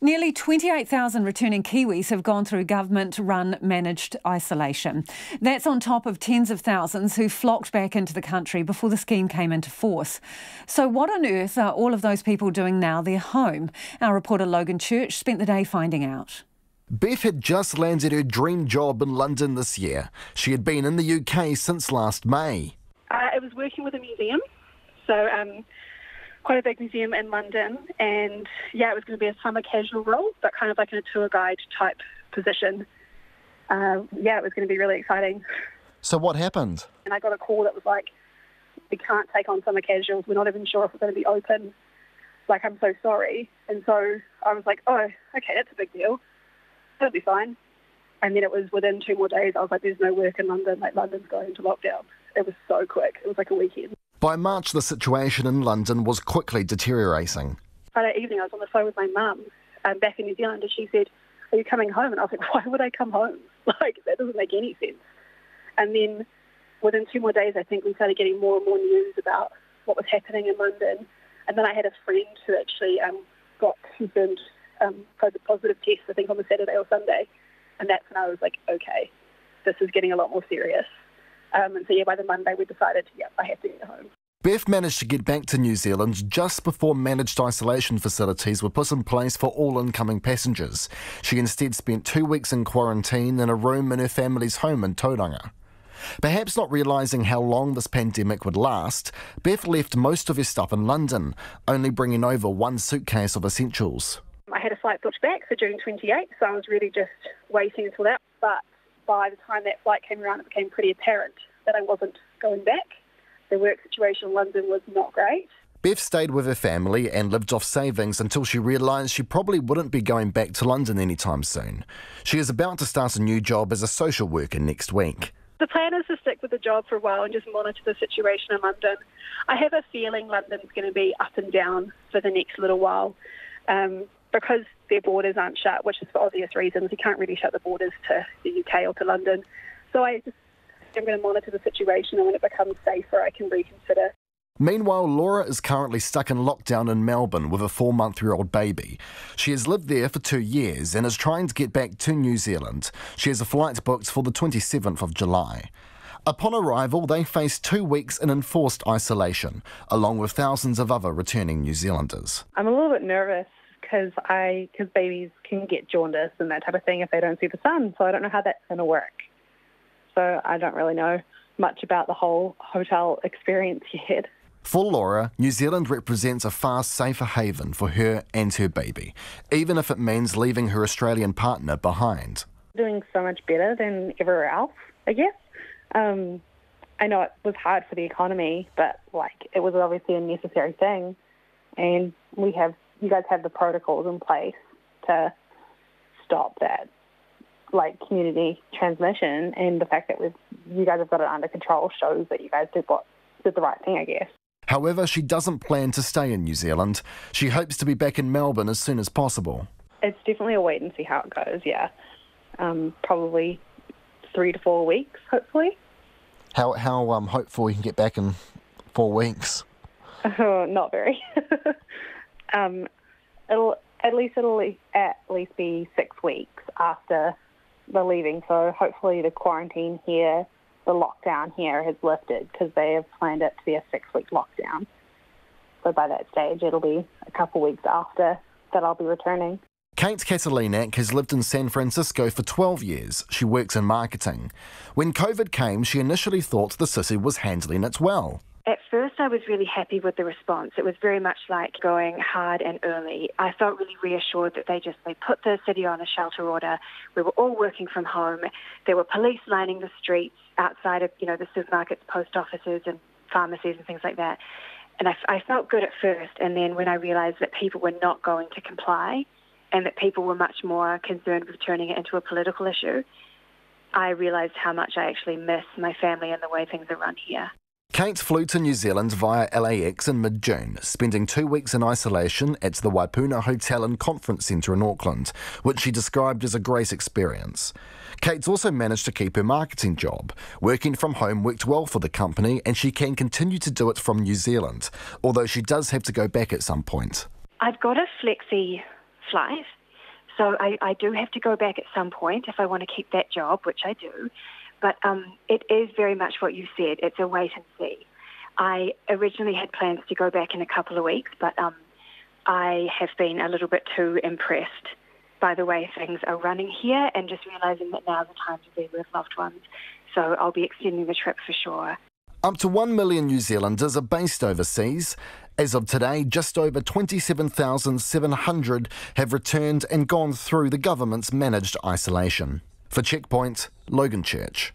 Nearly 28,000 returning Kiwis have gone through government-run managed isolation. That's on top of tens of thousands who flocked back into the country before the scheme came into force. So what on earth are all of those people doing now they're home? Our reporter Logan Church spent the day finding out. Beth had just landed her dream job in London this year. She had been in the UK since last May. I was working with a museum, so quite a big museum in London, and it was going to be a summer casual role, but kind of like in a tour guide type position. It was going to be really exciting. So what happened? And I got a call that was like, we can't take on summer casuals, we're not even sure if we're going to be open. Like, I'm so sorry. And so I was like, oh, okay, that's a big deal. That'll be fine. And then it was within 2 more days, I was like, there's no work in London, like London's going into lockdown. It was so quick. It was like a weekend. By March, the situation in London was quickly deteriorating. Friday evening, I was on the phone with my mum back in New Zealand, and she said, are you coming home? And I was like, why would I come home? Like, that doesn't make any sense. And then within 2 more days, I think we started getting more and more news about what was happening in London. And then I had a friend who actually got confirmed positive test, I think on the Saturday or Sunday. And that's when I was like, okay, this is getting a lot more serious. And so by the Monday we decided, I have to get home. Beth managed to get back to New Zealand just before managed isolation facilities were put in place for all incoming passengers. She instead spent 2 weeks in quarantine in a room in her family's home in Tauranga. Perhaps not realising how long this pandemic would last, Beth left most of her stuff in London, only bringing over 1 suitcase of essentials. I had a flight booked back for June 28th, so I was really just waiting until that. But by the time that flight came around, it became pretty apparent that I wasn't going back. The work situation in London was not great. Beth stayed with her family and lived off savings until she realised she probably wouldn't be going back to London anytime soon. She is about to start a new job as a social worker next week. The plan is to stick with the job for a while and just monitor the situation in London. I have a feeling London's going to be up and down for the next little while because their borders aren't shut, which is for obvious reasons. You can't really shut the borders to the UK or to London. So I'm going to monitor the situation, and when it becomes safer, I can reconsider. Meanwhile, Laura is currently stuck in lockdown in Melbourne with a 4-month-old baby. She has lived there for 2 years and is trying to get back to New Zealand. She has a flight booked for the 27th of July. Upon arrival, they face 2 weeks in enforced isolation, along with thousands of other returning New Zealanders. I'm a little bit nervous because babies can get jaundice and that type of thing if they don't see the sun, so I don't know how that's going to work. So I don't really know much about the whole hotel experience yet. For Laura, New Zealand represents a far safer haven for her and her baby, even if it means leaving her Australian partner behind. Doing so much better than everywhere else, I guess. I know it was hard for the economy, but it was obviously a necessary thing. And you guys have the protocols in place to stop that community transmission, and the fact that you guys have got it under control shows that you guys did the right thing, I guess. However, she doesn't plan to stay in New Zealand. She hopes to be back in Melbourne as soon as possible. It's definitely a wait and see how it goes, yeah. Probably 3 to 4 weeks, hopefully. How hopeful you can get back in 4 weeks? Not very. It'll at least be 6 weeks after the leaving. So hopefully the quarantine here, the lockdown here has lifted, because they have planned it to be a 6-week lockdown. So by that stage, it'll be a couple weeks after that I'll be returning. Kate Katalinak has lived in San Francisco for 12 years. She works in marketing. When COVID came, she initially thought the city was handling it well. At first, I was really happy with the response. It was very much like going hard and early. I felt really reassured that they put the city on a shelter order. We were all working from home. There were police lining the streets outside of, the supermarkets, post offices and pharmacies and things like that. And I felt good at first. And then when I realised that people were not going to comply and that people were much more concerned with turning it into a political issue, I realised how much I actually miss my family and the way things are run here. Kate flew to New Zealand via LAX in mid-June, spending 2 weeks in isolation at the Waipuna Hotel and Conference Centre in Auckland, which she described as a great experience. Kate's also managed to keep her marketing job. Working from home worked well for the company, and she can continue to do it from New Zealand, although she does have to go back at some point. I've got a flexi flight, So I do have to go back at some point if I want to keep that job, which I do. But it is very much what you said. It's a wait and see. I originally had plans to go back in a couple of weeks, but I have been a little bit too impressed by the way things are running here and just realising that now's the time to be with loved ones. So I'll be extending the trip for sure. Up to 1 million New Zealanders are based overseas. As of today, just over 27,700 have returned and gone through the government's managed isolation. For Checkpoint, Logan Church.